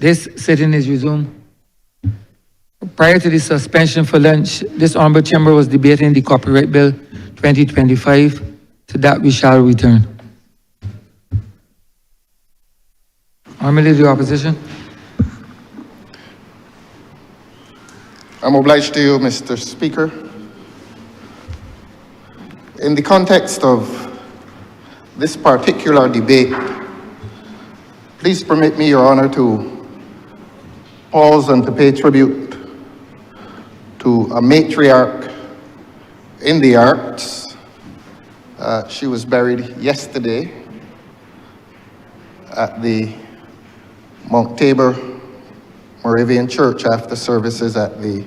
This sitting is resumed. Prior to the suspension for lunch, this Honourable Chamber was debating the Copyright Bill 2025. To that we shall return. Honourable Leader of the Opposition. I'm obliged to you, Mr. Speaker. In the context of this particular debate, please permit me, Your Honour, to pause and to pay tribute to a matriarch in the arts. She was buried yesterday at the Mount Tabor Moravian Church after services at the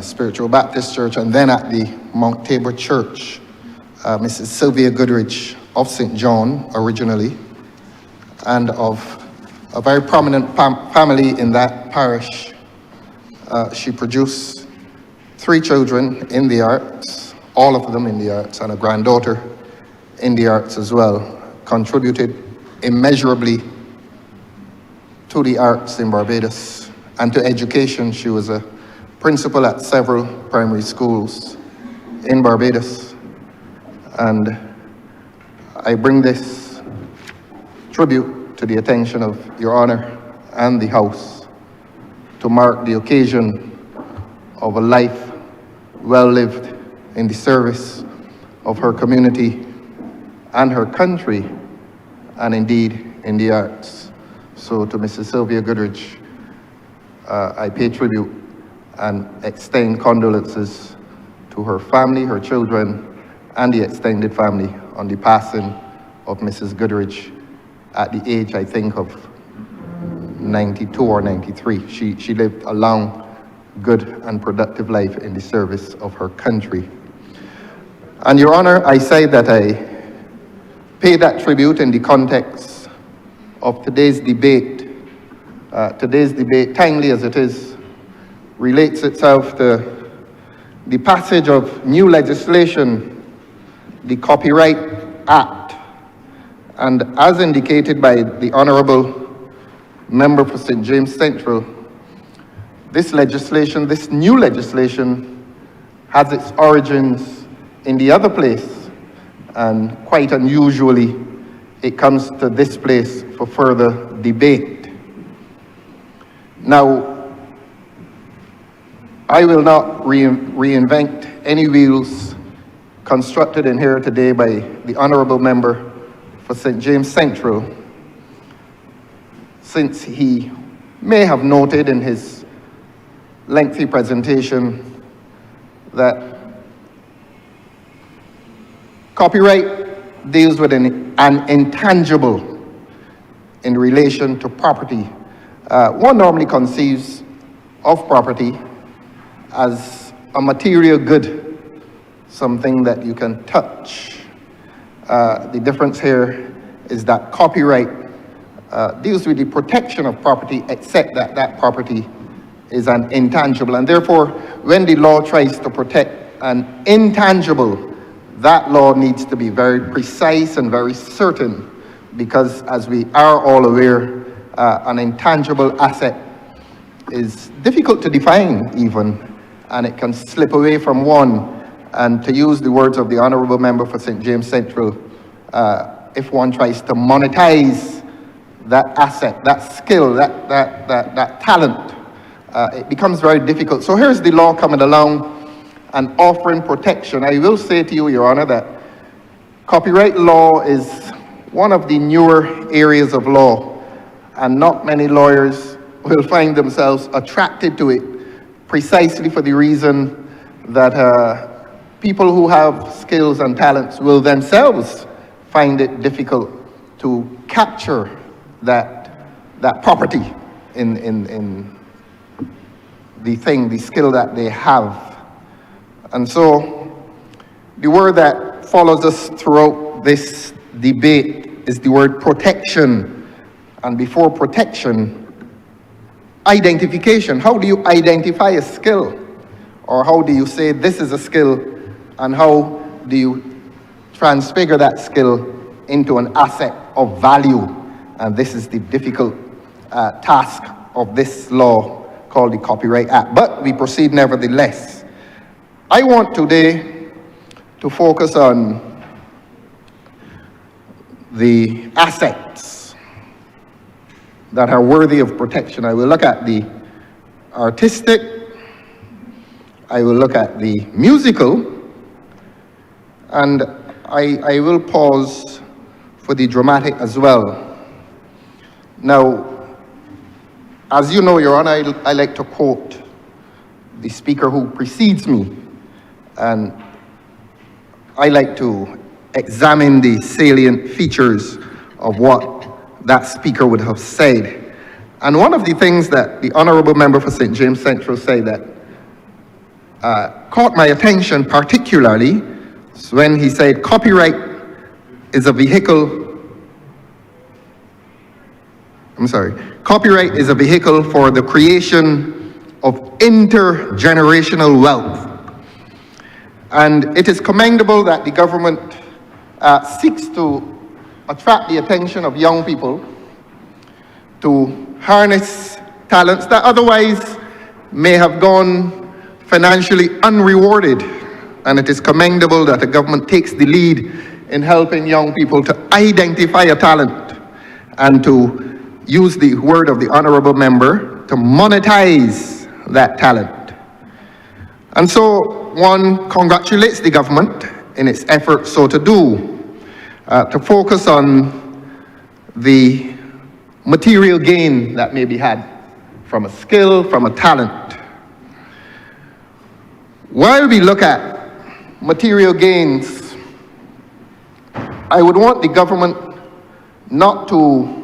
Spiritual Baptist Church, and then at the Mount Tabor Church. Mrs. Sylvia Goodrich of St. John originally, and of a very prominent family in that parish. She produced 3 children in the arts, all of them in the arts, and a granddaughter in the arts as well. Contributed immeasurably to the arts in Barbados and to education. She was a principal at several primary schools in Barbados. And I bring this tribute to the attention of Your Honour and the House to mark the occasion of a life well lived in the service of her community and her country, and indeed in the arts. So to Mrs. Sylvia Goodrich, I pay tribute and extend condolences to her family, her children, and the extended family on the passing of Mrs. Goodrich at the age, I think, of 92 or 93. She lived a long, good and productive life in the service of her country. And Your Honour, I say that I pay that tribute in the context of today's debate. Today's debate, timely as it is, relates itself to the passage of new legislation, the Copyright Act. And as indicated by the Honourable Member for St. James Central, this legislation, this new legislation, has its origins in the other place, and quite unusually, it comes to this place for further debate. Now, I will not reinvent any wheels constructed in here today by the Honourable Member for St. James Central, since he may have noted in his lengthy presentation that copyright deals with an intangible in relation to property. One normally conceives of property as a material good, something that you can touch. The difference here is that copyright deals with the protection of property, except that that property is an intangible. And therefore, when the law tries to protect an intangible, that law needs to be very precise and very certain, because as we are all aware, an intangible asset is difficult to define even, and it can slip away from one. And to use the words of the Honourable Member for St. James Central, if one tries to monetize that asset, that skill, that talent, it becomes very difficult. So here's the law coming along and offering protection. I will say to you, Your Honour, that copyright law is one of the newer areas of law, and not many lawyers will find themselves attracted to it, precisely for the reason that people who have skills and talents will themselves find it difficult to capture that property in the skill that they have. And so the word that follows us throughout this debate is the word protection. And before protection, identification. How do you identify a skill? Or how do you say this is a skill, and how do you transfigure that skill into an asset of value? And this is the difficult task of this law called the Copyright Act. But we proceed nevertheless. I want today to focus on the assets that are worthy of protection. I will look at the artistic, I will look at the musical, and I will pause for the dramatic as well. Now, as you know, Your Honor, I like to quote the speaker who precedes me, and I like to examine the salient features of what that speaker would have said. And one of the things that the Honourable Member for St. James Central said that caught my attention particularly is when he said copyright is a vehicle Copyright is a vehicle for the creation of intergenerational wealth. And it is commendable that the government seeks to attract the attention of young people to harness talents that otherwise may have gone financially unrewarded. And it is commendable that the government takes the lead in helping young people to identify a talent and to use the word of the Honourable Member to monetize that talent. And so one congratulates the government in its effort so to do, to focus on the material gain that may be had from a skill, from a talent. While we look at material gains, I would want the government not to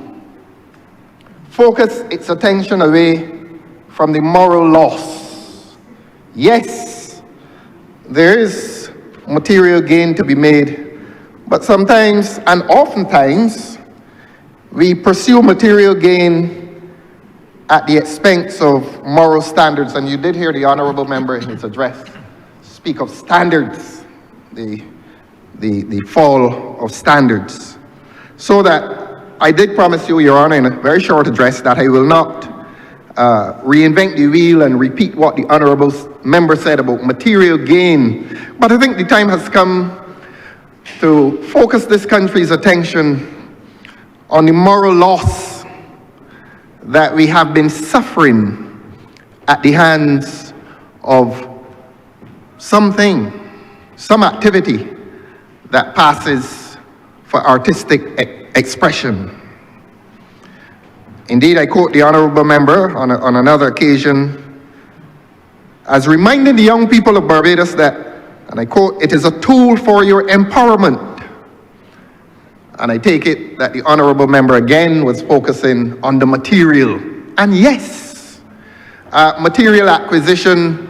focus its attention away from the moral loss. Yes, there is material gain to be made, but sometimes and oftentimes we pursue material gain at the expense of moral standards. And you did hear the Honourable Member in his address speak of standards, the fall of standards. So that I did promise you, Your Honour, in a very short address that I will not reinvent the wheel and repeat what the Honourable Member said about material gain. But I think the time has come to focus this country's attention on the moral loss that we have been suffering at the hands of something, some activity that passes for artistic expression. Indeed, I quote the Honourable Member on another occasion as reminding the young people of Barbados that, and I quote, "it is a tool for your empowerment." And I take it that the Honourable Member again was focusing on the material. And yes, material acquisition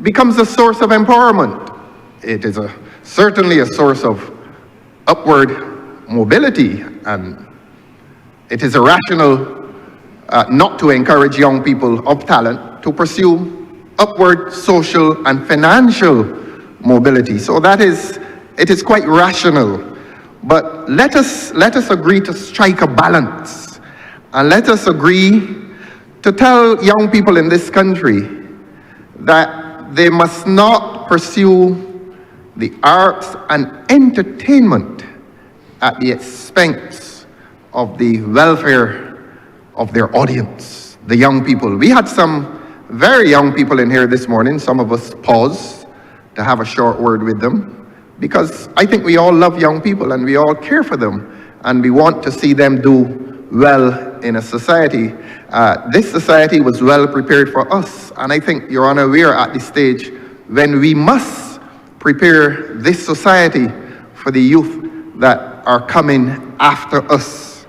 becomes a source of empowerment. It is certainly a source of upward mobility, and it is irrational not to encourage young people of talent to pursue upward social and financial mobility. So it is quite rational. But let us agree to strike a balance, and let us agree to tell young people in this country that they must not pursue the arts and entertainment at the expense of the welfare of their audience, the young people. We had some very young people in here this morning. Some of us paused to have a short word with them, because I think we all love young people and we all care for them, and we want to see them do well in a society. This society was well prepared for us, and I think, Your Honour, we are at the stage when we must prepare this society for the youth that are coming after us.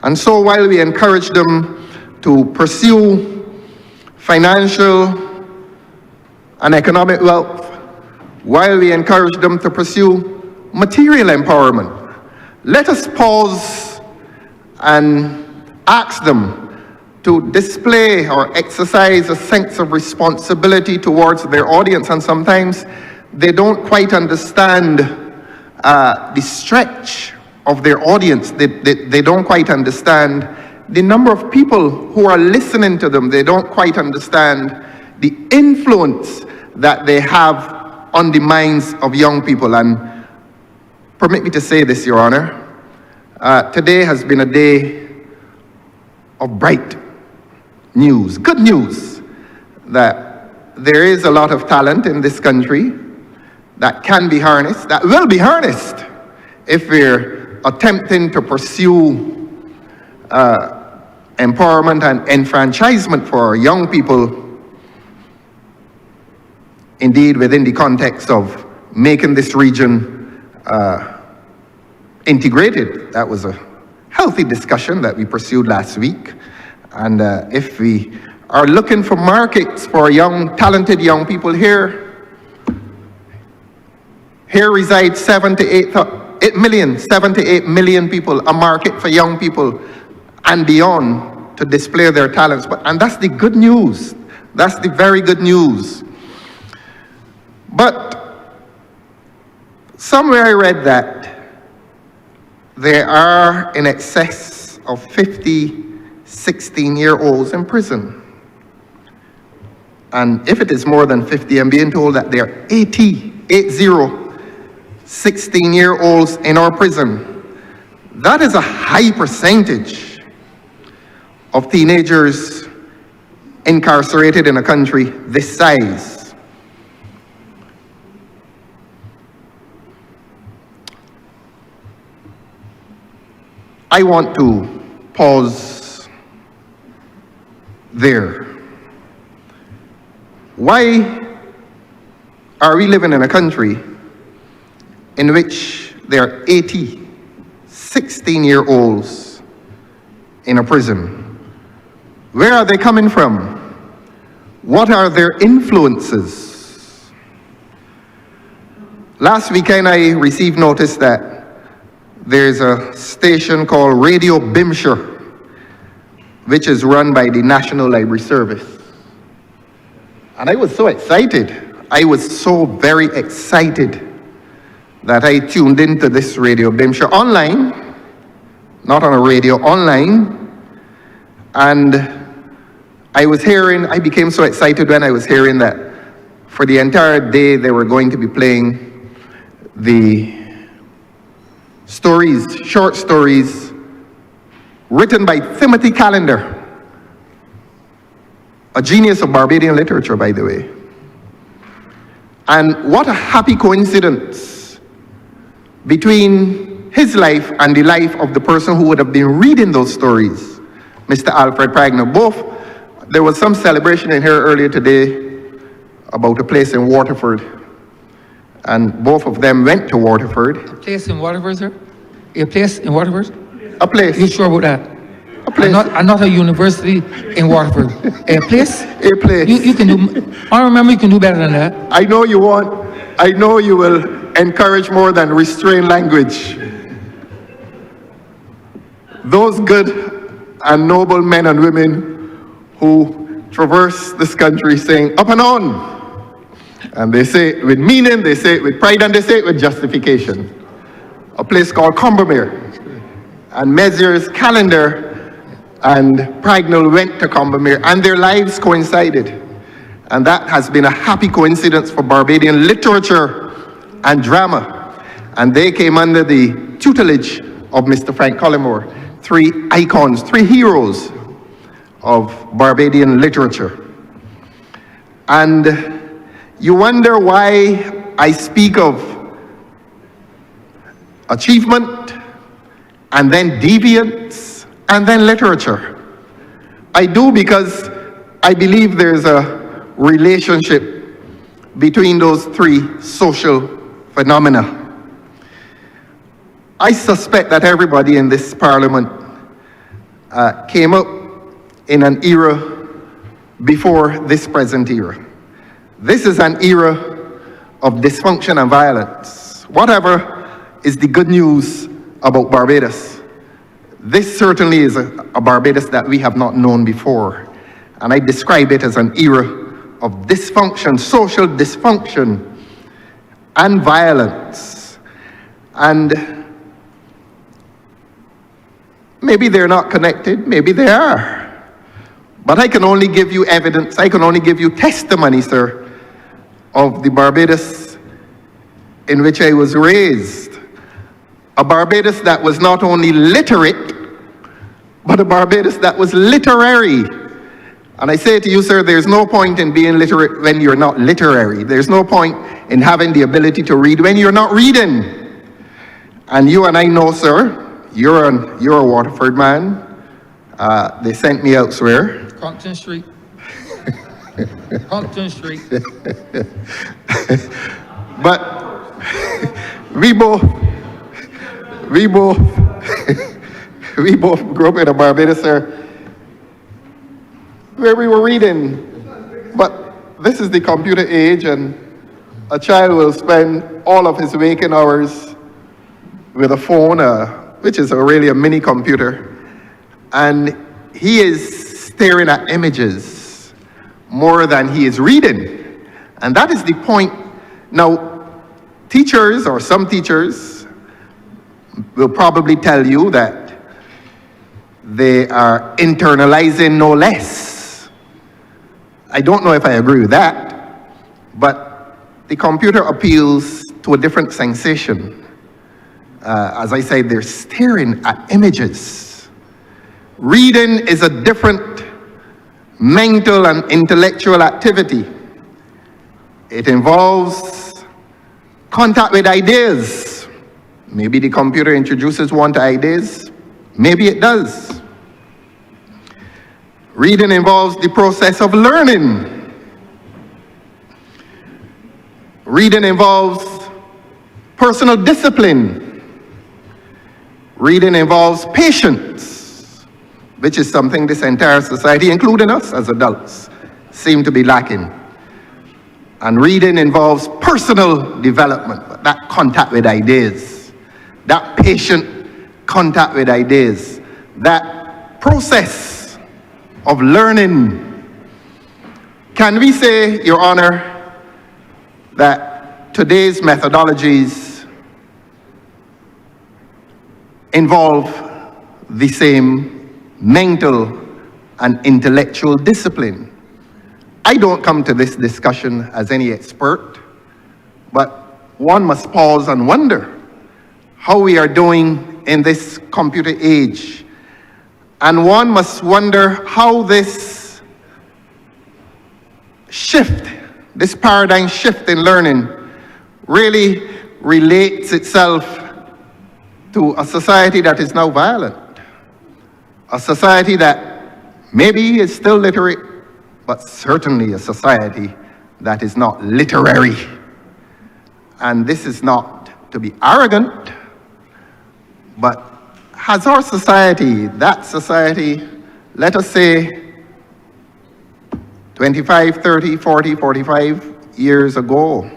And so while we encourage them to pursue financial and economic wealth, while we encourage them to pursue material empowerment, let us pause and ask them to display or exercise a sense of responsibility towards their audience. And sometimes they don't quite understand the stretch of their audience. They don't quite understand the number of people who are listening to them, they don't quite understand the influence that they have on the minds of young people. And permit me to say this, Your Honor, today has been a day of bright news, good news, that there is a lot of talent in this country that can be harnessed, that will be harnessed if we're attempting to pursue empowerment and enfranchisement for young people, indeed within the context of making this region integrated. That was a healthy discussion that we pursued last week. And if we are looking for markets for young, talented young people here reside 7 to 8 million people, a market for young people and beyond to display their talents. And that's the good news. That's the very good news. But somewhere I read that there are in excess of 50 16-year-olds in prison. And if it is more than 50, I'm being told that there are 80 16-year-olds in our prison. That is a high percentage of teenagers incarcerated in a country this size. I want to pause there. Why are we living in a country in which there are 80 16-year-olds in a prison? Where are they coming from? What are their influences? Last weekend I received notice that there's a station called Radio Bimshire, which is run by the National Library Service. And I was so excited. I was so very excited that I tuned into this Radio Bimshire online, not on a radio, online. And I became so excited when I was hearing that for the entire day they were going to be playing the stories, short stories, written by Timothy Callender, a genius of Barbadian literature, by the way. And what a happy coincidence between his life and the life of the person who would have been reading those stories, Mr. Alfred Pragner. There was some celebration in here earlier today about a place in Waterford, and both of them went to Waterford. A place in Waterford, sir? A place in Waterford? A place. You sure about that? A place. And not a university in Waterford. A place? A place. You can do, I remember you can do better than that. I know you will encourage more than restrain language. Those good and noble men and women who traverse this country saying, up and on. And they say it with meaning, they say it with pride, and they say it with justification. A place called Combermere. And Messrs. Callender and Pragnell went to Combermere, and their lives coincided. And that has been a happy coincidence for Barbadian literature and drama. And they came under the tutelage of Mr. Frank Collymore, three icons, three heroes of Barbadian literature. And you wonder why I speak of achievement, and then deviance, and then literature. I do because I believe there's a relationship between those three social phenomena. I suspect that everybody in this parliament came up in an era before this present era. This is an era of dysfunction and violence. Whatever is the good news about Barbados, this certainly is a Barbados that we have not known before. And I describe it as an era of dysfunction, social dysfunction, and violence. And Maybe they're not connected, maybe they are. But I can only give you evidence, I can only give you testimony, sir, of the Barbados in which I was raised. A Barbados that was not only literate, but a Barbados that was literary. And I say to you, sir, there's no point in being literate when you're not literary. There's no point in having the ability to read when you're not reading. And you and I know, sir, you're a Waterford man. They sent me elsewhere. Compton Street. Compton Street. But we both grew up in a Barbados, sir, where we were reading. But this is the computer age, and a child will spend all of his waking hours with a phone, which is really a mini computer, and he is staring at images more than he is reading. And that is the point. Now, teachers, or some teachers, will probably tell you that they are internalizing no less. I don't know if I agree with that, but the computer appeals to a different sensation. As I said, they're staring at images. Reading is a different mental and intellectual activity. It involves contact with ideas. Maybe the computer introduces one to ideas. Maybe it does. Reading involves the process of learning. Reading involves personal discipline. Reading involves patience, which is something this entire society, including us as adults, seem to be lacking. And reading involves personal development, that contact with ideas, that patient contact with ideas, that process of learning. Can we say, Your Honor, that today's methodologies involve the same mental and intellectual discipline? I don't come to this discussion as any expert, but one must pause and wonder how we are doing in this computer age. And one must wonder how this shift, this paradigm shift in learning, really relates itself to a society that is now violent, a society that maybe is still literate, but certainly a society that is not literary. And this is not to be arrogant, but has our society, that society, let us say 25, 30, 40, 45 years ago,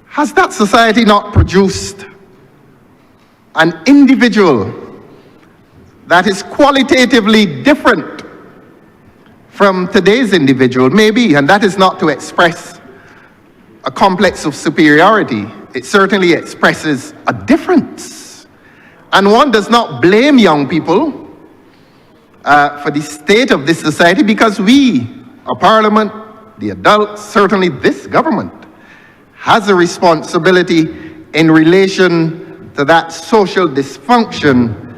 has that society not produced an individual that is qualitatively different from today's individual? Maybe, and that is not to express a complex of superiority. It certainly expresses a difference. And one does not blame young people for the state of this society, because we, our parliament, the adults, certainly this government, has a responsibility in relation to that social dysfunction,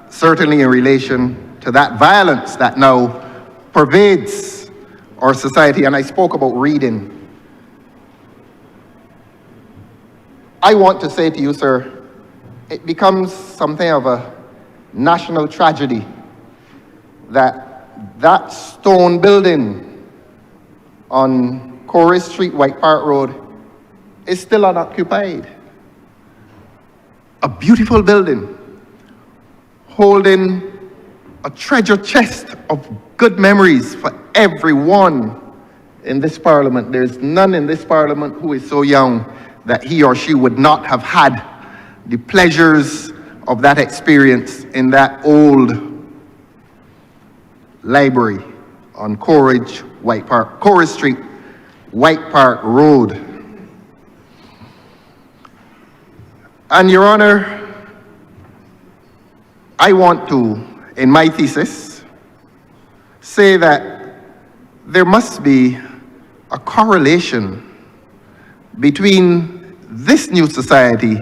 certainly in relation to that violence that now pervades our society. And I spoke about reading. I want to say to you, sir, it becomes something of a national tragedy that stone building on Corey Street, White Park Road, is still unoccupied. A beautiful building holding a treasure chest of good memories for everyone in this parliament. There's none in this parliament who is so young that he or she would not have had the pleasures of that experience in that old library on Corey Street, White Park Road. And Your Honor, I want to, in my thesis, say that there must be a correlation between this new society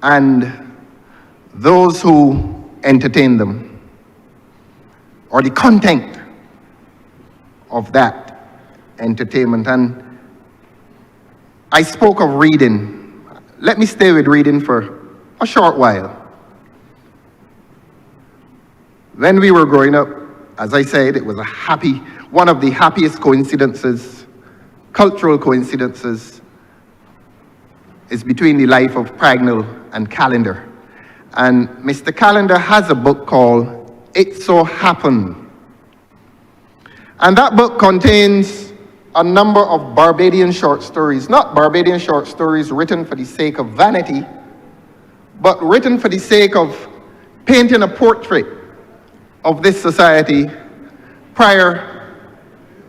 and those who entertain them, or the content of that entertainment. And I spoke of reading. Let me stay with reading for a short while. When we were growing up, as I said, it was one of the happiest coincidences, cultural coincidences, is between the life of Pragnell and Callender. And Mr. Callender has a book called It So Happened. And that book contains a number of Barbadian short stories, not Barbadian short stories written for the sake of vanity, but written for the sake of painting a portrait of this society prior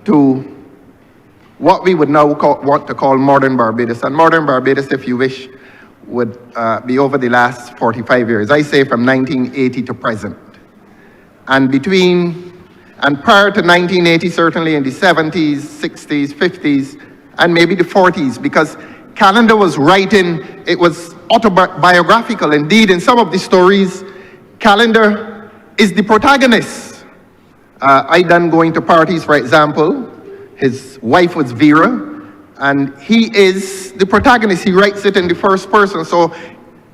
to what we would now want to call modern Barbados. And modern Barbados, if you wish, would be over the last 45 years. I say from 1980 to present. And prior to 1980, certainly in the 70s, 60s, 50s, and maybe the 40s, because Callender was writing, it was autobiographical. Indeed, in some of the stories, Callender is the protagonist. I done going to parties, for example. His wife was Vera, and he is the protagonist. He writes it in the first person. So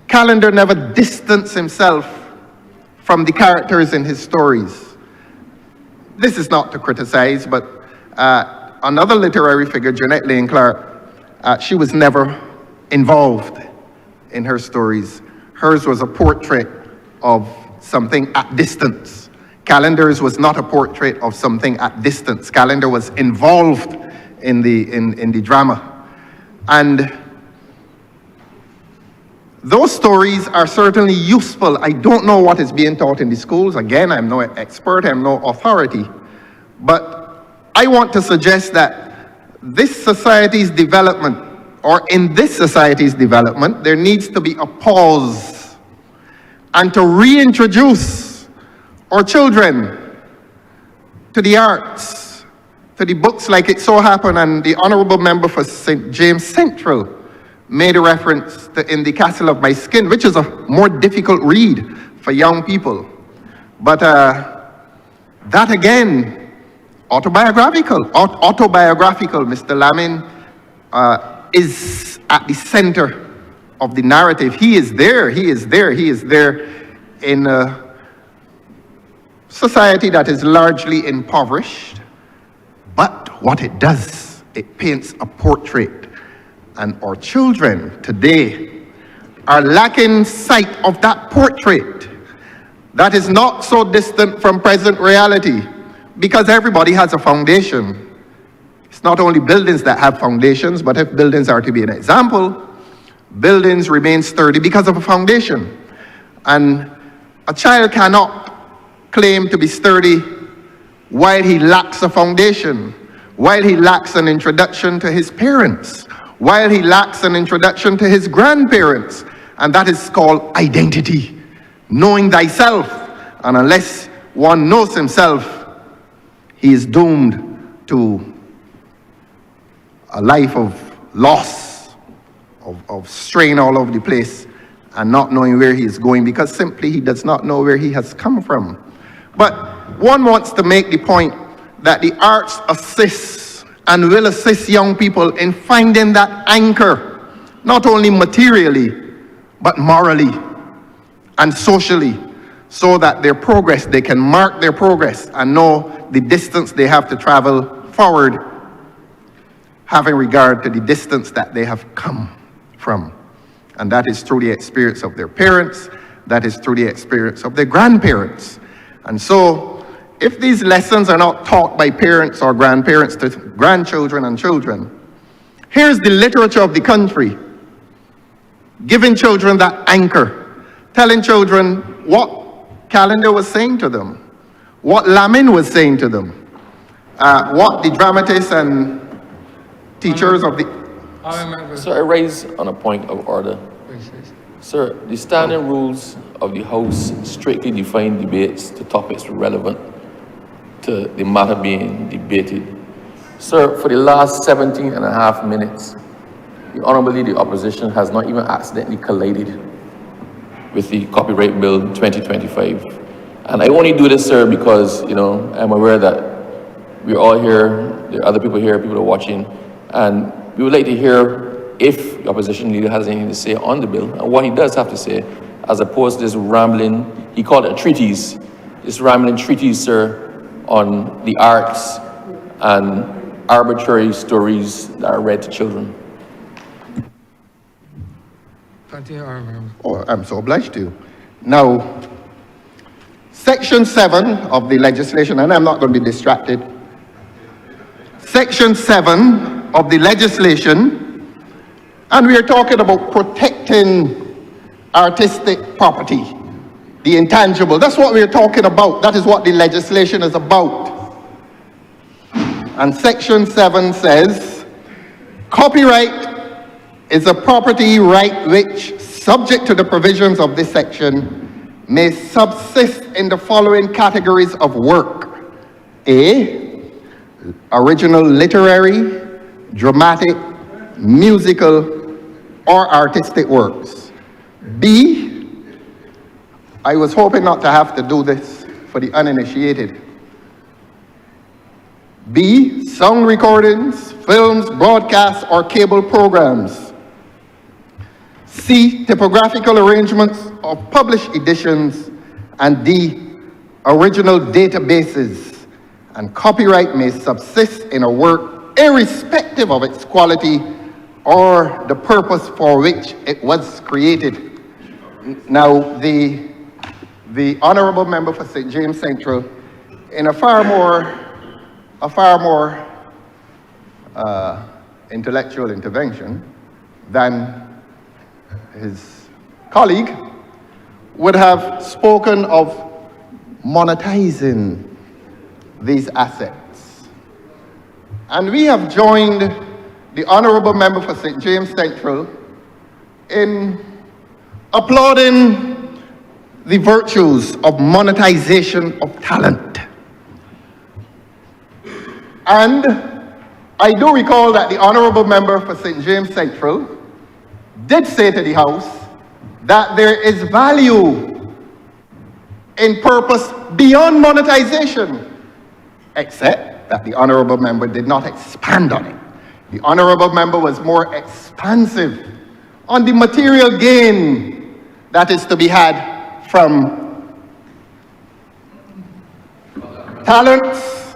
Callender never distanced himself from the characters in his stories. This is not to criticize, but another literary figure, Jeanette Lane Clark, she was never involved in her stories. Hers was a portrait of something at distance. Callender's was not a portrait of something at distance. Callender was involved in the drama. And those stories are certainly useful. I don't know what is being taught in the schools. Again, I'm no expert, I'm no authority. But I want to suggest that this society's development, or in this society's development, there needs to be a pause and to reintroduce our children to the arts, to the books like It So Happened. And the Honourable Member for St. James Central made a reference to In the Castle of My Skin, which is a more difficult read for young people. But that again, autobiographical. Mr. Lamin is at the center of the narrative. He is there in a society that is largely impoverished. But what it does, it paints a portrait. And our children today are lacking sight of that portrait that is not so distant from present reality, because everybody has a foundation. It's not only buildings that have foundations, but if buildings are to be an example, buildings remain sturdy because of a foundation. And a child cannot claim to be sturdy while he lacks a foundation, while he lacks an introduction to his parents, while he lacks an introduction to his grandparents. And that is called identity, knowing thyself. And unless one knows himself, he is doomed to a life of loss, of strain all over the place, and not knowing where he is going, because simply he does not know where he has come from. But one wants to make the point that the arts assist and will assist young people in finding that anchor, not only materially, but morally and socially, so that their progress, they can mark their progress and know the distance they have to travel forward, having regard to the distance that they have come from. And that is through the experience of their parents, that is through the experience of their grandparents. And so, if these lessons are not taught by parents or grandparents to grandchildren and children, here's the literature of the country, giving children that anchor, telling children what Callender was saying to them, what Lamin was saying to them, what the dramatists and teachers of the... So I raise on a point of order. Sir, the standing rules of the House strictly define debates to topics relevant to the matter being debated. Sir, for the last 17 and a half minutes, the Honourable Leader of the Opposition has not even accidentally collided with the Copyright Bill 2025. And I only do this, sir, because, I'm aware that we're all here, there are other people here, people are watching, and we would like to hear if the opposition leader has anything to say on the bill, and what he does have to say, as opposed to this rambling, he called it a treatise, this rambling treatise, sir, on the arts and arbitrary stories that are read to children. Continue, Honourable. Oh, I'm so obliged to you. Now, Section 7 of the legislation, and I'm not going to be distracted. Section 7 of the legislation, and we are talking about protecting artistic property, the intangible. That's what we're talking about. That is what the legislation is about. And Section 7 says, copyright is a property right which, subject to the provisions of this section, may subsist in the following categories of work. A, original literary, dramatic, musical, or artistic works. B, I was hoping not to have to do this for the uninitiated. B, sound recordings, films, broadcasts, or cable programs. C, typographical arrangements of published editions. And D, original databases. And copyright may subsist in a work irrespective of its quality or the purpose for which it was created. Now, the Honourable Member for St. James Central, in a far more intellectual intervention than his colleague, would have spoken of monetizing these assets. And we have joined the Honourable Member for St. James Central in applauding the virtues of monetization of talent. And I do recall that the Honourable Member for St. James Central did say to the House that there is value in purpose beyond monetization, except that the Honourable Member did not expand on it. The Honourable Member was more expansive on the material gain that is to be had from talents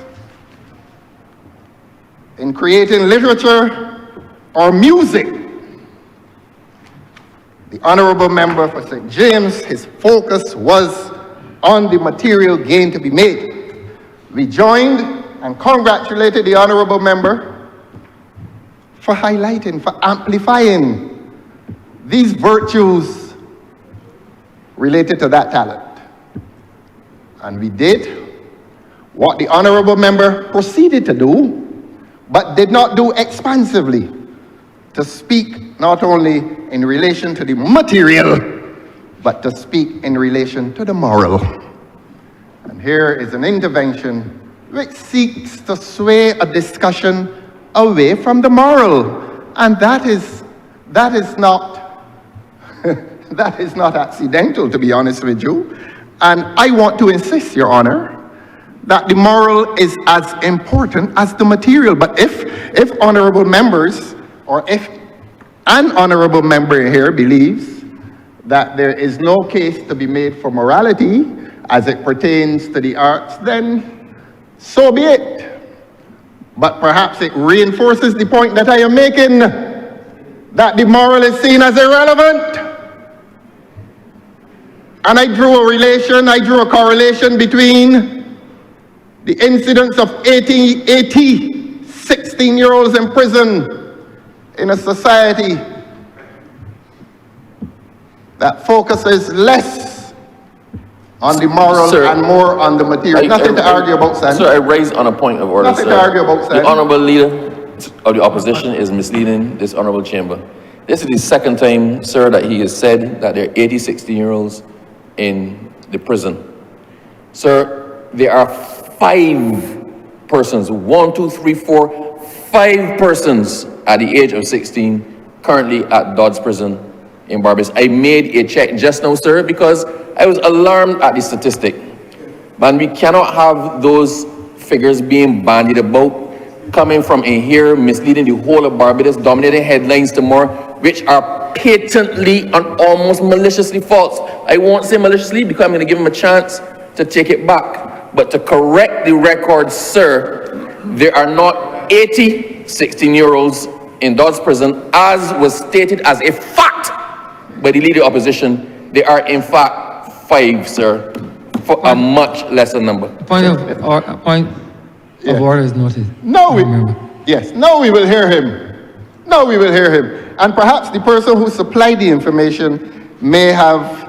in creating literature or music. The Honourable Member for St. James, his focus was on the material gain to be made. We joined and congratulated the Honourable Member for highlighting, for amplifying these virtues related to that talent. And we did what the Honourable Member proceeded to do, but did not do expansively, to speak not only in relation to the material, but to speak in relation to the moral. And here is an intervention which seeks to sway a discussion away from the moral. And that is not that is not accidental, to be honest with you. And I want to insist, Your Honor, that the moral is as important as the material. But if honourable members, or if an honourable member here believes that there is no case to be made for morality as it pertains to the arts, then so be it. But perhaps it reinforces the point that I am making, that the moral is seen as irrelevant. And I drew a correlation between the incidence of 16-year-olds in prison in a society that focuses less on the moral, sir, and more on the material. Nothing to argue about, Sen. Sir, I raised on a point of order, Nothing sir. to argue about, Sen. The Honourable Leader of the Opposition is misleading this Honourable Chamber. This is the second time, sir, that he has said that there are 80 16-year-olds in the prison. Sir, there are 5 persons, 1, 2, 3, 4, 5 persons at the age of 16 currently at Dodds Prison in Barbados. I made a check just now, sir, because I was alarmed at the statistic. And we cannot have those figures being bandied about, coming from in here, misleading the whole of Barbados, dominating headlines tomorrow, which are patently and almost maliciously false. I won't say maliciously because I'm going to give him a chance to take it back. But to correct the record, sir, there are not 80 16-year-olds in Dodds Prison, as was stated as a fact by the leader of opposition. There are in fact 5, sir, for a much lesser number. Point of order is noted. No, we will hear him. No, we will hear him. And perhaps the person who supplied the information may have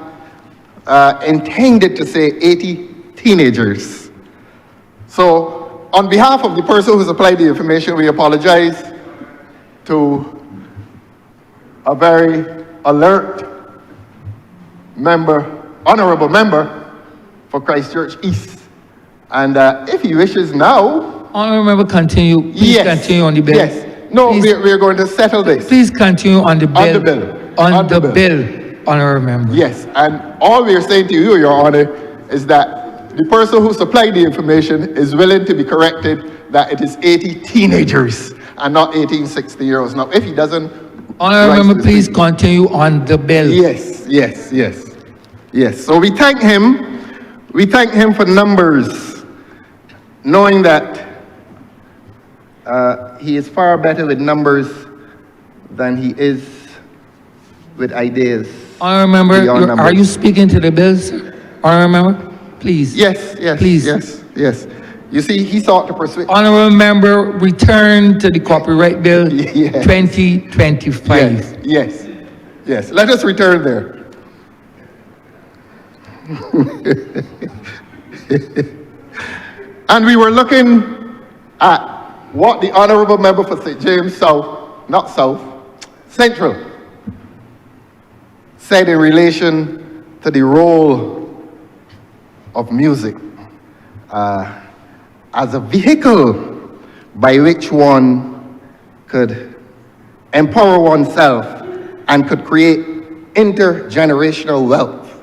intended to say 80 teenagers. So, on behalf of the person who supplied the information, we apologize to a very alert member, honorable member for Christchurch East. And if he wishes now... Honorable member, continue. Please continue on the bill. Yes. No, we're going to settle this. Please continue on the bill. On the bill. On the bill, honorable member. Yes, and all we are saying to you, Your Honor, is that the person who supplied the information is willing to be corrected that it is 80 teenagers and not 18 60-year-olds. Now, if he doesn't... Honorable member, please continue on the bill. Yes. So we thank him. We thank him for numbers, knowing that he is far better with numbers than he is with ideas. Honorable member, are you speaking to the bill, sir? Honorable member, please. Yes. Please. Yes. You see, he sought to persuade. Honorable member, return to the copyright bill 2025. Yes. Let us return there. And we were looking at what the honorable member for St. James Central said in relation to the role of music as a vehicle by which one could empower oneself and could create intergenerational wealth.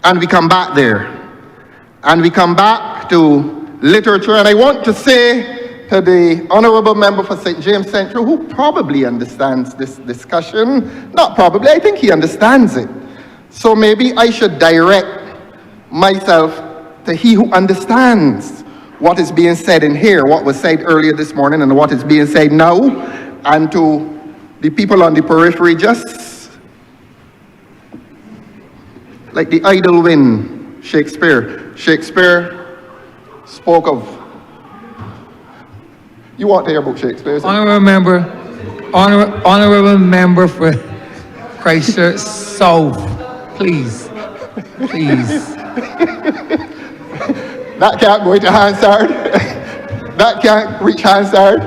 And we come back there. And we come back to literature. And I want to say to the honorable member for St. James Central, who probably understands this discussion, not probably, I think he understands it. So maybe I should direct myself to he who understands what is being said in here, what was said earlier this morning and what is being said now, and to the people on the periphery, just like the idle wind, Shakespeare spoke of. You want to hear about Shakespeare? Honorable member for Christchurch South, please. That can't go to Hansard. That can't reach Hansard.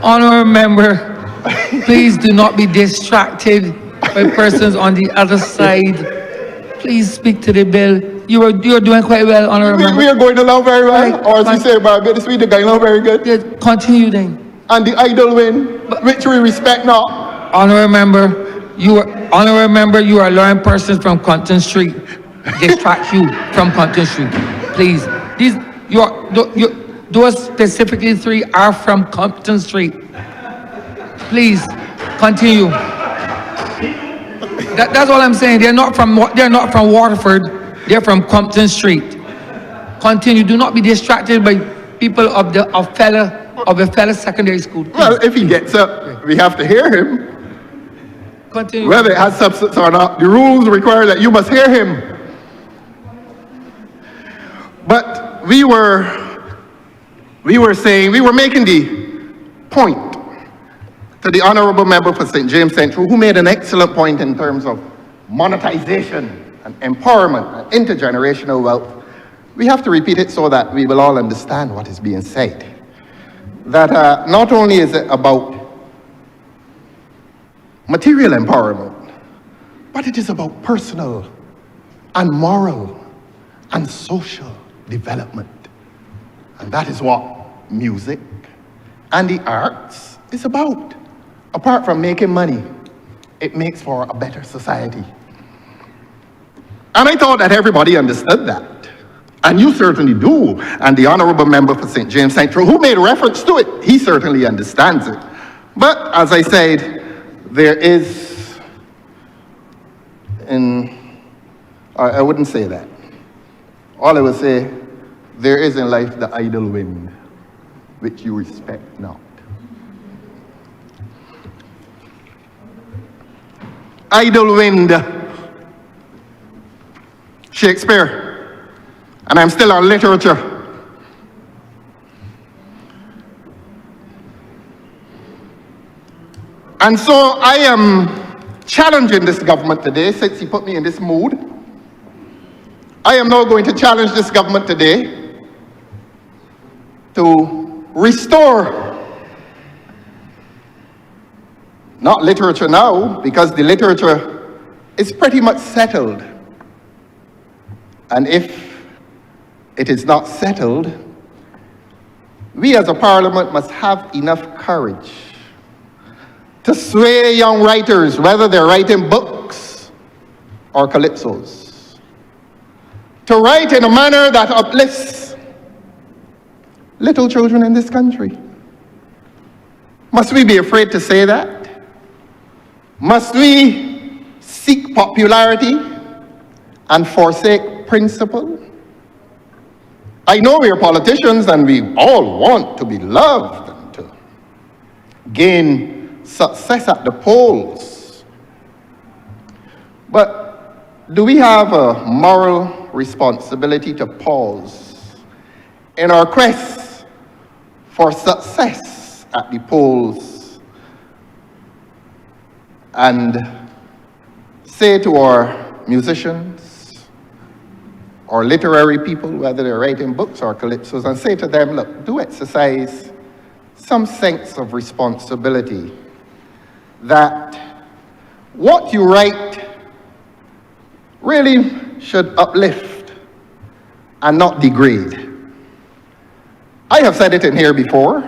Honorable member, please do not be distracted by persons on the other side. Please speak to the bill. You are doing quite well, honorable member. We are going along very well. Right. Or as you say, Barbados, we are going along very good. Yeah, continue then. And the idle wind, which we respect not. Honorable member, you are allowing persons from Compton Street distract you from Compton Street. Please. Those specifically 3 are from Compton Street. Please continue. That's all I'm saying. They're not from Waterford. They're from Compton Street. Continue. Do not be distracted by people of a fellow secondary school. Please. Well, if he gets up, we have to hear him. Continue. Whether it has substance or not, the rules require that you must hear him. But we were making the point to the honorable member for St. James Central, who made an excellent point in terms of monetization and empowerment and intergenerational wealth. We have to repeat it so that we will all understand what is being said. That not only is it about material empowerment, but it is about personal and moral and social development. And that is what music and the arts is about. Apart from making money, it makes for a better society. And I thought that everybody understood that. And you certainly do. And the Honourable Member for St. James Central, who made reference to it, he certainly understands it. But as I said, there is, I wouldn't say that. All I would say, there is in life the idle wind, which you respect not. Idle wind. Shakespeare. And I'm still on literature. And so I am challenging this government today, since he put me in this mood. I am now going to challenge this government today to restore, not literature now, because the literature is pretty much settled. And if it is not settled, we as a parliament must have enough courage to sway young writers, whether they're writing books or calypsos, to write in a manner that uplifts little children in this country. Must we be afraid to say that? Must we seek popularity and forsake principle? I know we are politicians and we all want to be loved and to gain success at the polls. But do we have a moral responsibility to pause in our quest for success at the polls and say to our musicians or literary people, whether they're writing books or calypsos, and say to them, look, do exercise some sense of responsibility that what you write really should uplift and not degrade. I have said it in here before,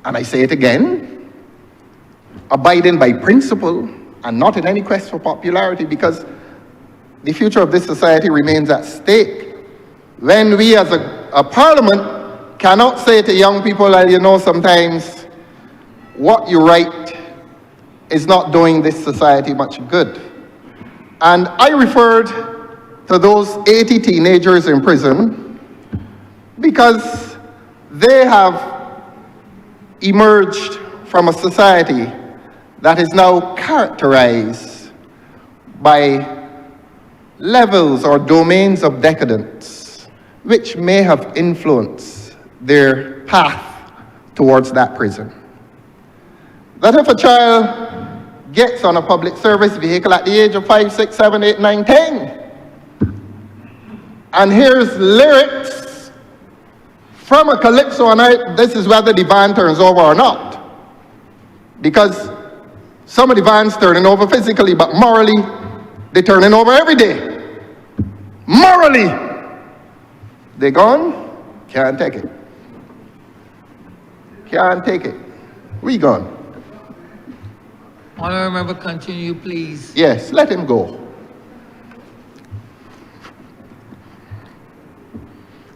and I say it again, abiding by principle and not in any quest for popularity, because the future of this society remains at stake. When we as a parliament cannot say to young people, well, you know, sometimes what you write is not doing this society much good. And I referred to those 80 teenagers in prison because they have emerged from a society that is now characterized by levels or domains of decadence which may have influenced their path towards that prison. That if a child gets on a public service vehicle at the age of 5, 6, 7, 8, 9, 10, and hears lyrics from a calypso, and this is whether the van turns over or not, because some of the vans turning over physically, but morally, they're turning over every day. Morally, they're gone, can't take it. Can't take it. We gone. Honourable Member, continue, please. Yes, let him go.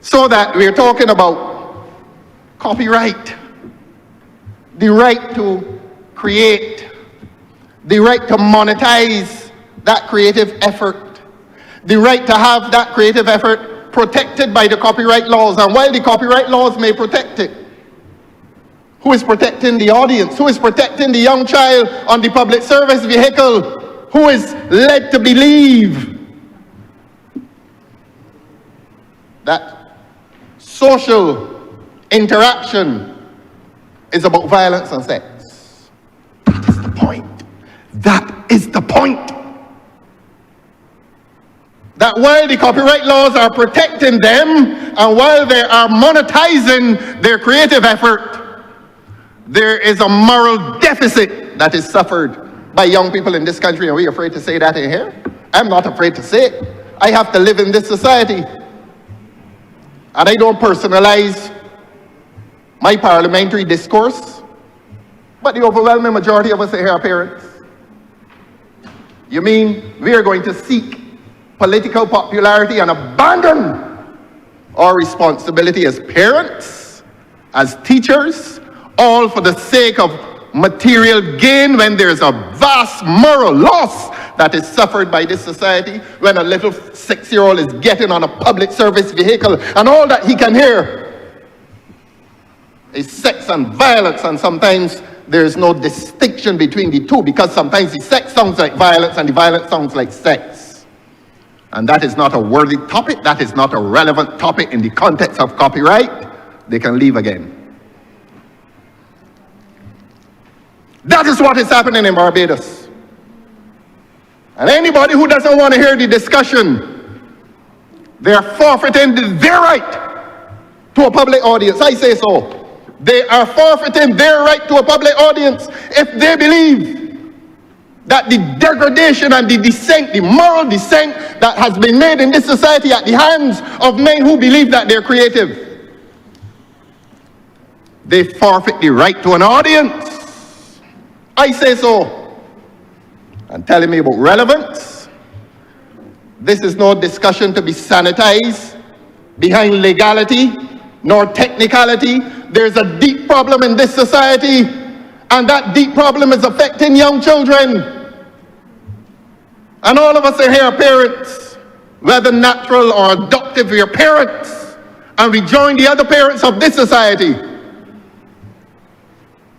So that we're talking about copyright, the right to create, the right to monetize that creative effort, the right to have that creative effort protected by the copyright laws. And while the copyright laws may protect it, who is protecting the audience? Who is protecting the young child on the public service vehicle who is led to believe that social interaction is about violence and sex? That is the point. That is the point. That while the copyright laws are protecting them and while they are monetizing their creative effort, there is a moral deficit that is suffered by young people in this country, and we're afraid to say that in here? I'm not afraid to say it. I have to live in this society. And I don't personalize my parliamentary discourse, but the overwhelming majority of us here are parents. You mean we are going to seek political popularity and abandon our responsibility as parents, as teachers, all for the sake of material gain when there's a vast moral loss that is suffered by this society, when a little 6-year-old is getting on a public service vehicle and all that he can hear is sex and violence, and sometimes there's no distinction between the two, because sometimes the sex sounds like violence and the violence sounds like sex. And that is not a worthy topic, that is not a relevant topic in the context of copyright. They can leave again. That is what is happening in Barbados. And anybody who doesn't want to hear the discussion, they are forfeiting their right to a public audience. I say so. They are forfeiting their right to a public audience if they believe that the degradation and the descent, the moral descent that has been made in this society at the hands of men who believe that they're creative, they forfeit the right to an audience. I say so. And telling me about relevance, this is no discussion to be sanitized behind legality nor technicality. There's a deep problem in this society, and that deep problem is affecting young children. And all of us are here parents, whether natural or adoptive, we are parents, and we join the other parents of this society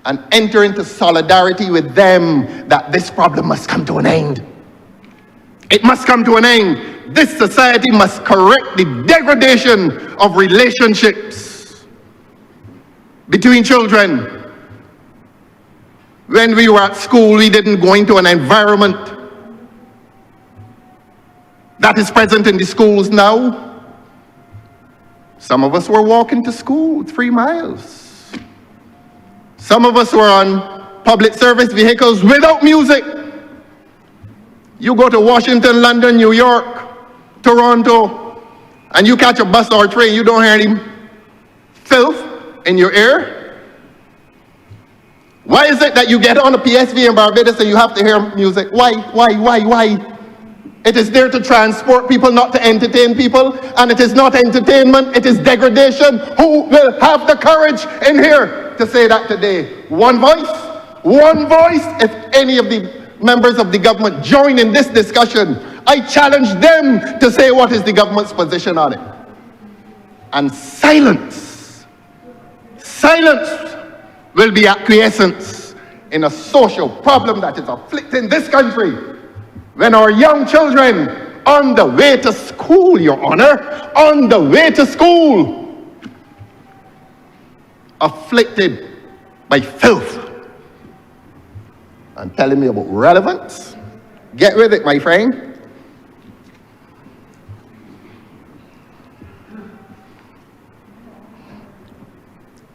and enter into solidarity with them that this problem must come to an end. It must come to an end. This society must correct the degradation of relationships between children. When we were at school, we didn't go into an environment that is present in the schools now. Some of us were walking to school 3 miles. Some of us were on public service vehicles without music. You go to Washington, London, New York, Toronto, and you catch a bus or a train, you don't hear any filth in your ear. Why is it that you get on a PSV in Barbados and you have to hear music? Why? It is there to transport people, not to entertain people. And it is not entertainment, it is degradation. Who will have the courage in here to say that today? One voice. If any of the members of the government join in this discussion, I challenge them to say what is the government's position on it. And silence will be acquiescence in a social problem that is afflicting this country. When our young children on the way to school, Your Honor, on the way to school, afflicted by filth, and telling me about relevance, get with it, my friend.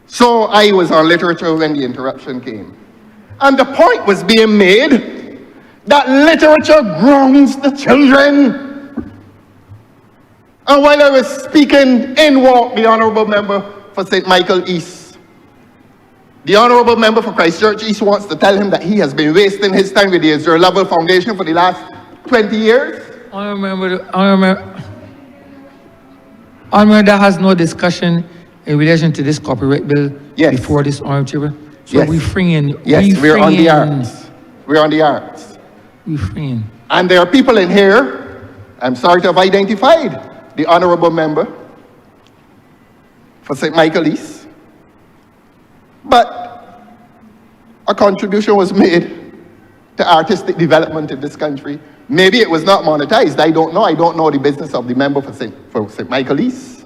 So I was on literature when the interruption came. And the point was being made that literature grounds the children. And while I was speaking, in walked the Honourable Member for St. Michael East. The Honourable Member for Christchurch East wants to tell him that he has been wasting his time with the Israel Level Foundation for the last 20 years. Honourable, there has no discussion in relation to this copyright bill before this Honourable Chamber. So we're freeing. Yes, we're on the arts. We're on the arts. We're freeing. And there are people in here, I'm sorry to have identified the Honourable Member for St. Michael East, but a contribution was made to artistic development in this country. Maybe it was not monetized, I don't know. I don't know the business of the member for St. Michael East.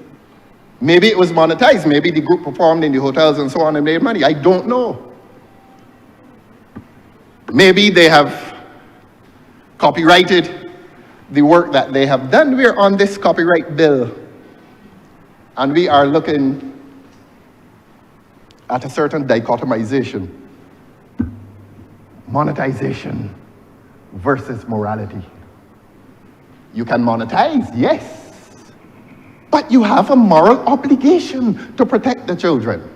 Maybe it was monetized, maybe the group performed in the hotels and so on and made money, I don't know. Maybe they have copyrighted the work that they have done. We're on this copyright bill, and we are looking at a certain dichotomization, monetization versus morality. You can monetize, yes, but you have a moral obligation to protect the children.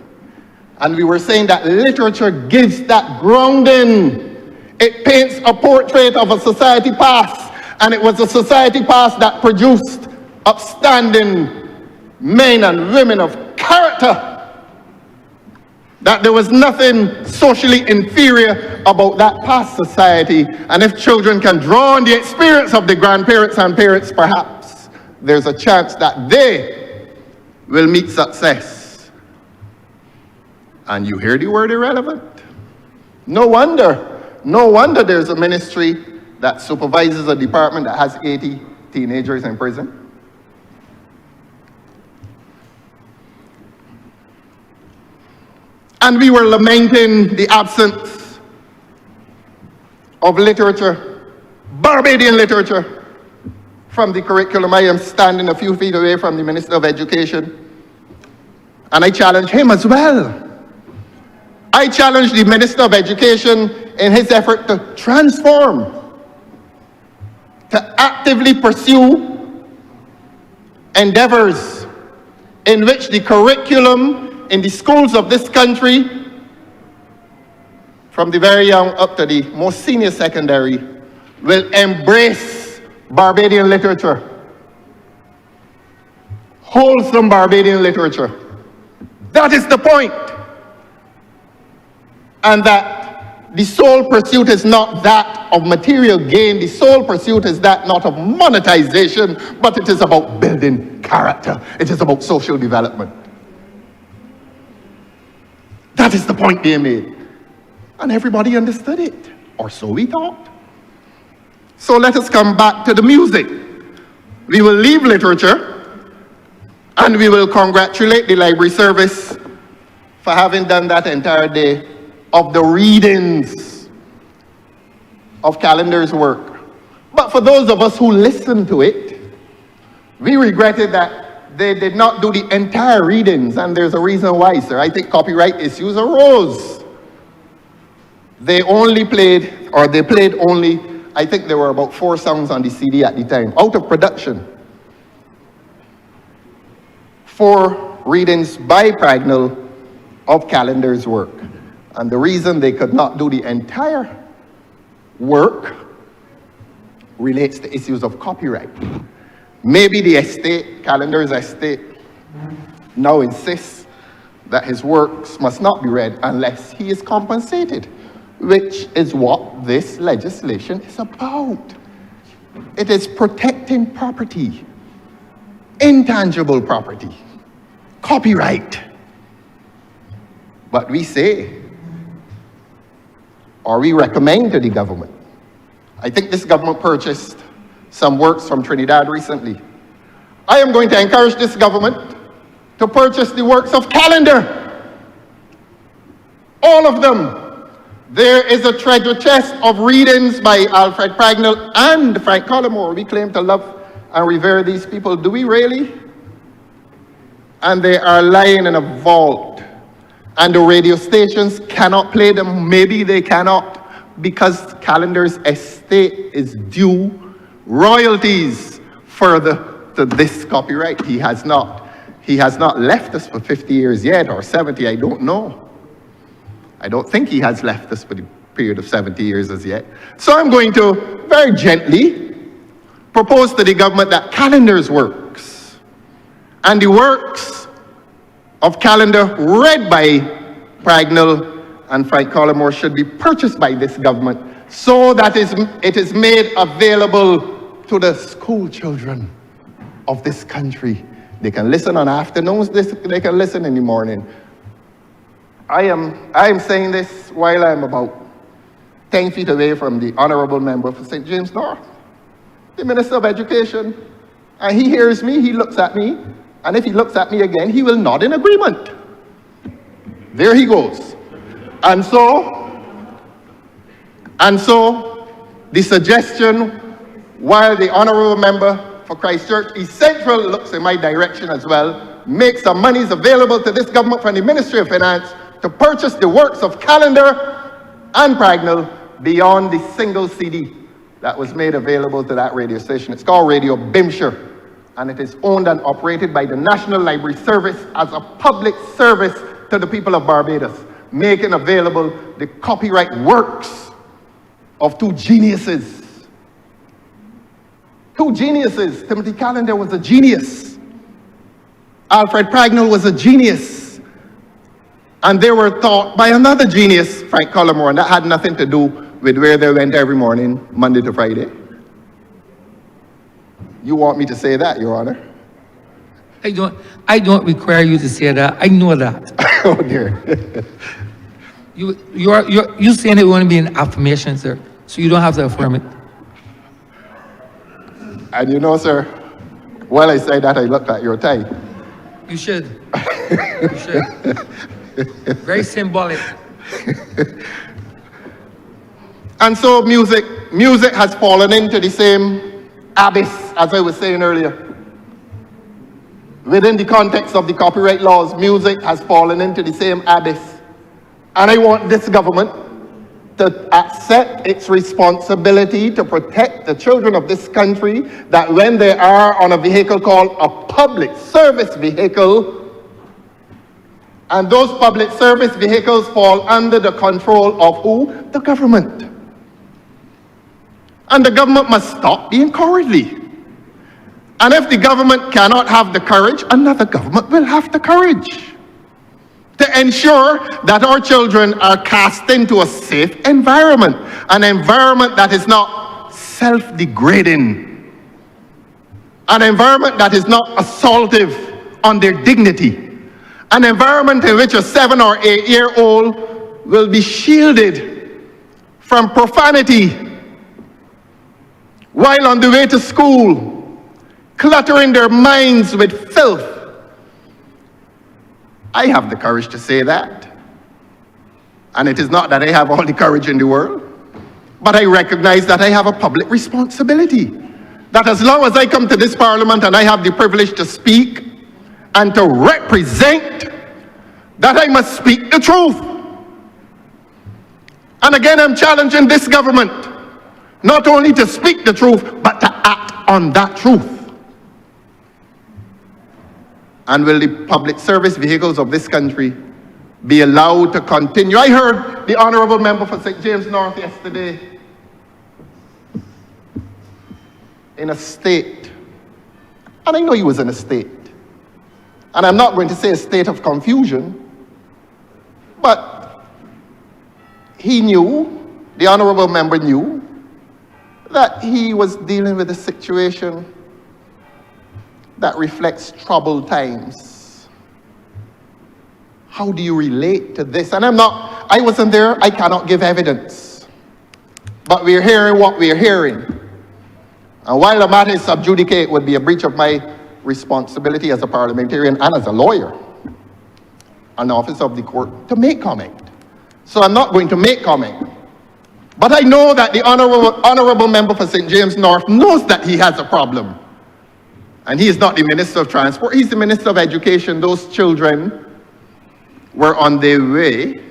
And we were saying that literature gives that grounding. It paints a portrait of a society past, and it was a society past that produced upstanding men and women of character. That there was nothing socially inferior about that past society. And if children can draw on the experience of the grandparents and parents, perhaps there's a chance that they will meet success. And you hear the word irrelevant? No wonder there's a ministry that supervises a department that has 80 teenagers in prison. And we were lamenting the absence of literature, Barbadian literature, from the curriculum. I am standing a few feet away from the Minister of Education, and I challenge him as well. I challenge the Minister of Education in his effort to transform, to actively pursue endeavors in which the curriculum in the schools of this country, from the very young up to the most senior secondary, will embrace Barbadian literature, wholesome Barbadian literature. That is the point. And that the sole pursuit is not that of material gain, the sole pursuit is that not of monetization, but it is about building character. It is about social development. That is the point they made. And everybody understood it, or so we thought. So let us come back to the music. We will leave literature, and we will congratulate the library service for having done that entire day of the readings of Calendar's work. But for those of us who listened to it, we regretted that they did not do the entire readings, and there's a reason why, sir. I think copyright issues arose. They played only, I think there were about 4 songs on the CD at the time, out of production. 4 readings by Pragnell of Calendar's work. And the reason they could not do the entire work relates to issues of copyright. Maybe the estate, Calendar's estate, now insists that his works must not be read unless he is compensated, which is what this legislation is about. It is protecting property, intangible property, copyright. But we say, or we recommend to the government, I think this government purchased some works from Trinidad recently. I am going to encourage this government to purchase the works of Calendar. All of them. There is a treasure chest of readings by Alfred Pragnell and Frank Collymore. We claim to love and revere these people. Do we really? And they are lying in a vault. And the radio stations cannot play them. Maybe they cannot, because Calendar's estate is due royalties further to this copyright. He has not left us for 50 years yet, or 70, I don't know. I don't think he has left us for the period of 70 years as yet. So I'm going to very gently propose to the government that Calendar's works and the works of Calendar read by Pragnell and Frank Collymore should be purchased by this government so that it is made available to the school children of this country. They can listen on afternoons, they can listen in the morning. I am saying this while I'm about 10 feet away from the Honourable Member for St. James North, the Minister of Education, and he hears me, he looks at me, and if he looks at me again, he will nod in agreement. There he goes. And so the suggestion, while the Honourable Member for Christchurch East Central looks in my direction as well, make some monies available to this government from the Ministry of Finance to purchase the works of Calendar and Pragnell beyond the single CD that was made available to that radio station. It's called Radio Bimshire, and it is owned and operated by the National Library Service as a public service to the people of Barbados, making available the copyright works of two geniuses. Two geniuses. Timothy Callender was a genius. Alfred Pragnell was a genius. And they were taught by another genius, Frank Collymore, and that had nothing to do with where they went every morning, Monday to Friday. You want me to say that, Your Honor? I don't require you to say that. I know that. Oh dear. You're saying it won't be an affirmation, sir. So you don't have to affirm it. And you know, sir, while I say that, I looked at your tie. You should. You should. Very symbolic. And so music has fallen into the same abyss, as I was saying earlier. Within the context of the copyright laws, music has fallen into the same abyss. And I want this government to accept its responsibility to protect the children of this country, that when they are on a vehicle called a public service vehicle, and those public service vehicles fall under the control of who? The government. And the government must stop being cowardly. And if the government cannot have the courage, another government will have the courage to ensure that our children are cast into a safe environment, an environment that is not self-degrading, an environment that is not assaultive on their dignity, an environment in which a 7 or 8 year old will be shielded from profanity while on the way to school, cluttering their minds with filth. I have the courage to say that. And it is not that I have all the courage in the world, but I recognize that I have a public responsibility. That as long as I come to this parliament and I have the privilege to speak and to represent, that I must speak the truth. And again, I'm challenging this government not only to speak the truth, but to act on that truth. And will the public service vehicles of this country be allowed to continue? I heard the Honourable Member for St. James North yesterday in a state, and I know he was in a state, and I'm not going to say a state of confusion, but he knew, the Honourable Member knew, that he was dealing with a situation that reflects troubled times. How do you relate to this? And I wasn't there, I cannot give evidence. But we're hearing what we're hearing. And while the matter is sub judice, it would be a breach of my responsibility as a parliamentarian and as a lawyer, an officer of the court, to make comment. So I'm not going to make comment. But I know that the Honourable Member for St. James North knows that he has a problem. And he is not the Minister of Transport, he's the Minister of Education. Those children were on their way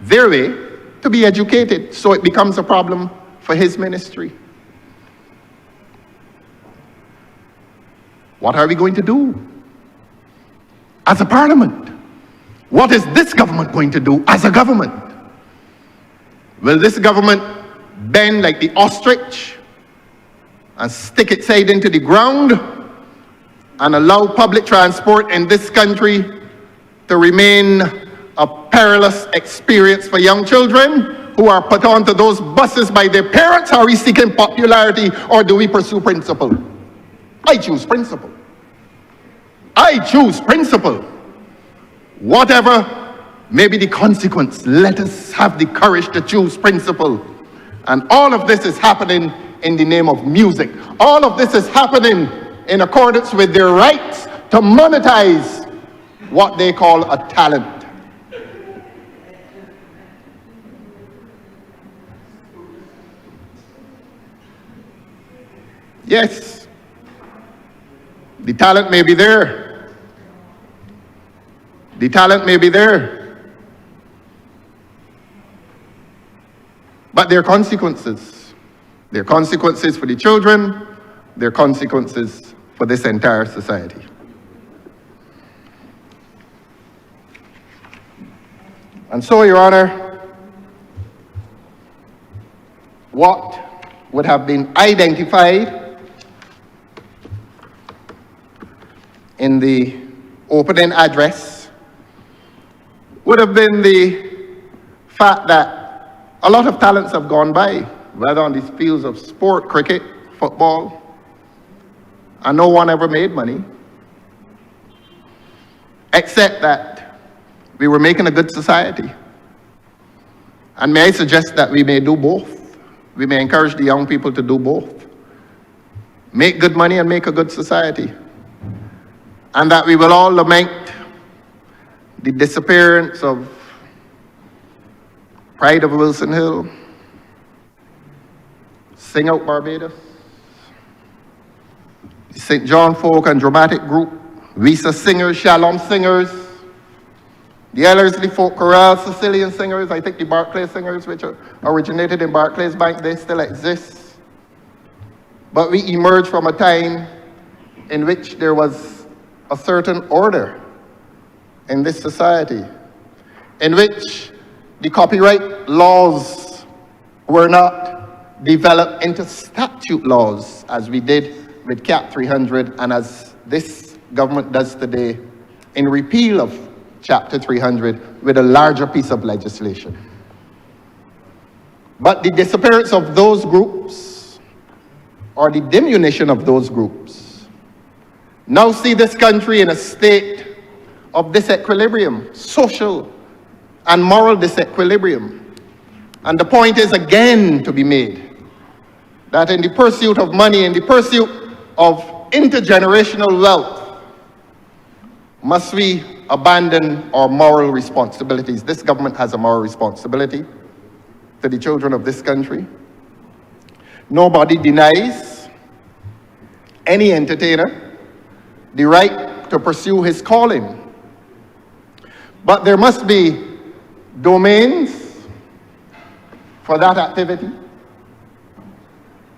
to be educated. So it becomes a problem for his ministry. What are we going to do as a parliament? What is this government going to do as a government? Will this government bend like the ostrich and stick its head into the ground and allow public transport in this country to remain a perilous experience for young children who are put onto those buses by their parents? Are we seeking popularity, or do we pursue principle? I choose principle. I choose principle. Whatever may be the consequence, let us have the courage to choose principle. And all of this is happening in the name of music. All of this is happening in accordance with their rights to monetize what they call a talent. Yes, the talent may be there. The talent may be there. But there are consequences. There are consequences for the children, there are consequences for this entire society. And so, Your Honor, what would have been identified in the opening address would have been the fact that a lot of talents have gone by, whether on these fields of sport, cricket, football, and no one ever made money, except that we were making a good society. And may I suggest that we may do both. We may encourage the young people to do both. Make good money and make a good society. And that we will all lament the disappearance of Pride of Wilson Hill, Sing Out Barbados, the St. John Folk and Dramatic Group, Visa Singers, Shalom Singers, the Ellerslie Folk Chorale, Sicilian Singers, I think the Barclays Singers, which originated in Barclays Bank, they still exist. But we emerged from a time in which there was a certain order in this society, in which the copyright laws were not developed into statute laws as we did with Cap 300 and as this government does today in repeal of Chapter 300 with a larger piece of legislation. But the disappearance of those groups, or the diminution of those groups, now see this country in a state of disequilibrium, social and moral disequilibrium. And the point is again to be made that in the pursuit of money, in the pursuit of intergenerational wealth, must we abandon our moral responsibilities. This government has a moral responsibility to the children of this country. Nobody denies any entertainer the right to pursue his calling. But there must be domains for that activity.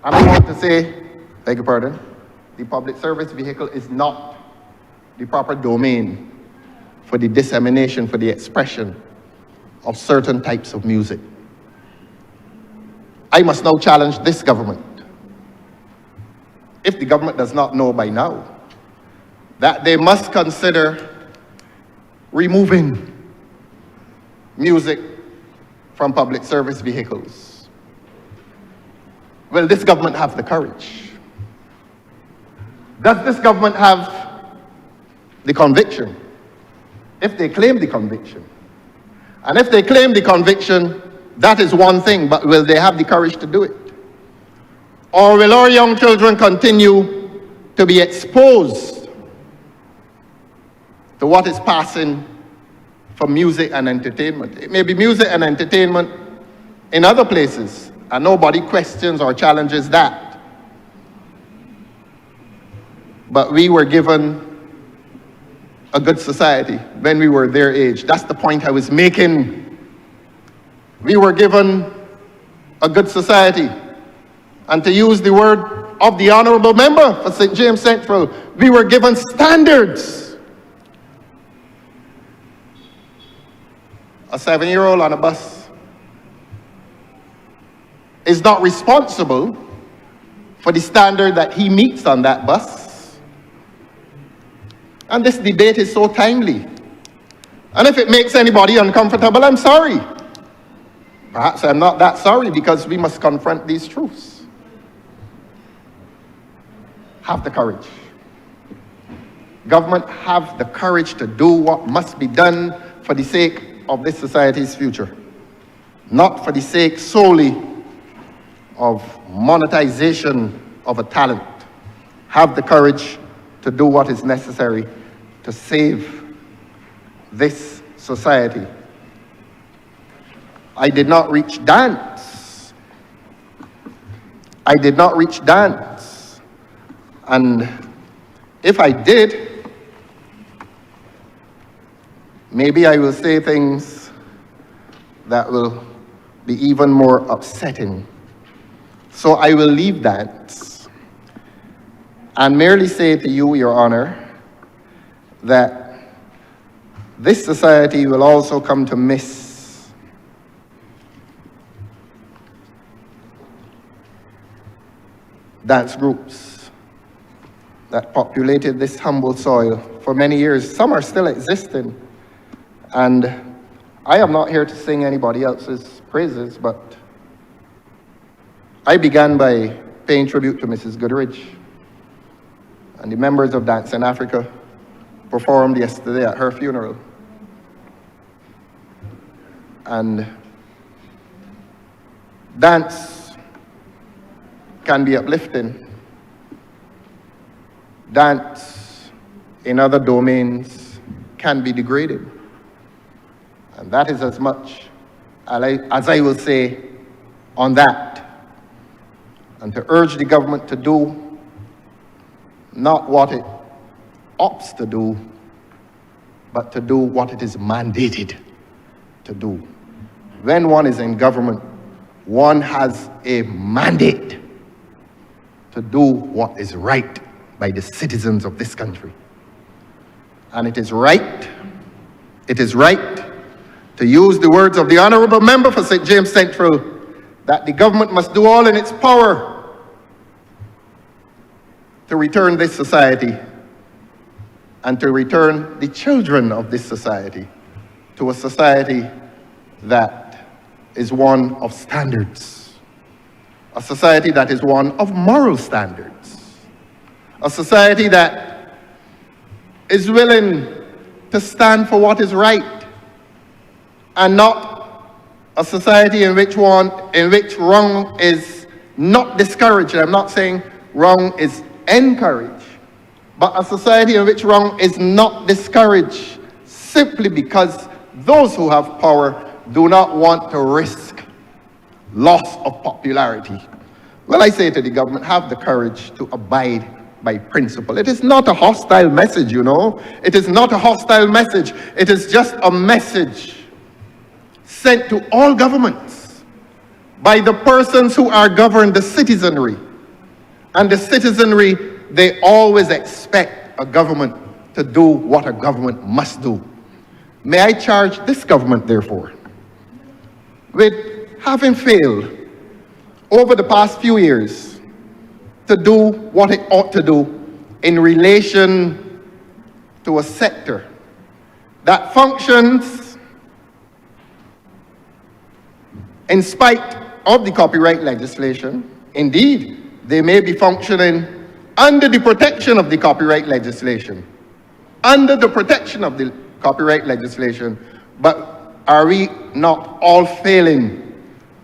And I want to say, beg your pardon, the public service vehicle is not the proper domain for the dissemination, for the expression of certain types of music. I must now challenge this government, if the government does not know by now, that they must consider removing music from public service vehicles. Will this government have the courage? Does this government have the conviction? If they claim the conviction, and if they claim the conviction, that is one thing, but will they have the courage to do it? Or will our young children continue to be exposed to what is passing for music and entertainment? It may be music and entertainment in other places, and nobody questions or challenges that. But we were given a good society when we were their age. That's the point I was making. We were given a good society. And to use the word of the Honourable Member for St. James Central, we were given standards. A 7-year-old on a bus is not responsible for the standard that he meets on that bus. And this debate is so timely. And if it makes anybody uncomfortable, I'm sorry. Perhaps I'm not that sorry, because we must confront these truths. Have the courage. Government, have the courage to do what must be done for the sake of this society's future. Not for the sake solely of monetization of a talent. Have the courage to do what is necessary to save this society. I did not reach dance. I did not reach dance. And if I did, maybe I will say things that will be even more upsetting. So I will leave that and merely say to you, Your Honor, that this society will also come to miss dance groups that populated this humble soil for many years. Some are still existing, and I am not here to sing anybody else's praises, but I began by paying tribute to Mrs. Goodrich, and the members of Dance in Africa performed yesterday at her funeral. And dance can be uplifting. Dance in other domains can be degrading. And that is as much as I will say on that. And to urge the government to do not what it opts to do, but to do what it is mandated to do. When one is in government, one has a mandate to do what is right by the citizens of this country. And it is right to use the words of the Honourable Member for St. James Central, that the government must do all in its power to return this society and to return the children of this society to a society that is one of standards, a society that is one of moral standards, a society that is willing to stand for what is right, and not a society in which wrong is not discouraged. I'm not saying wrong is encouraged, but a society in which wrong is not discouraged simply because those who have power do not want to risk loss of popularity. Well, I say to the government, have the courage to abide by principle. It is not a hostile message, you know. It is not a hostile message. It is just a message sent to all governments by the persons who are governed, the citizenry. And the citizenry, they always expect a government to do what a government must do. May I charge this government, therefore, with having failed over the past few years to do what it ought to do in relation to a sector that functions in spite of the copyright legislation. Indeed, they may be functioning under the protection of the copyright legislation, but are we not all failing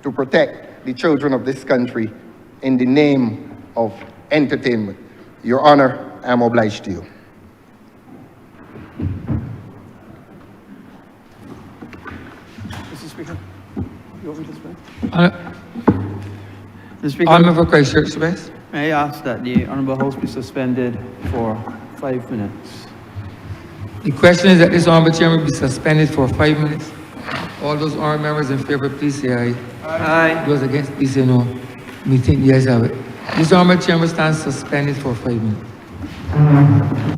to protect the children of this country in the name of entertainment? Your Honor, I am obliged to you. Mr. Speaker, you want me to speak? Mr. Speaker, Honourable Christchurch West. may I ask that the Honourable House be suspended for 5 minutes? The question is that this Honourable Chamber be suspended for 5 minutes. All those honourable members in favour, please say aye. Aye. Those against, please say no. Me think the ayes have it. This Honourable Chamber stands suspended for 5 minutes.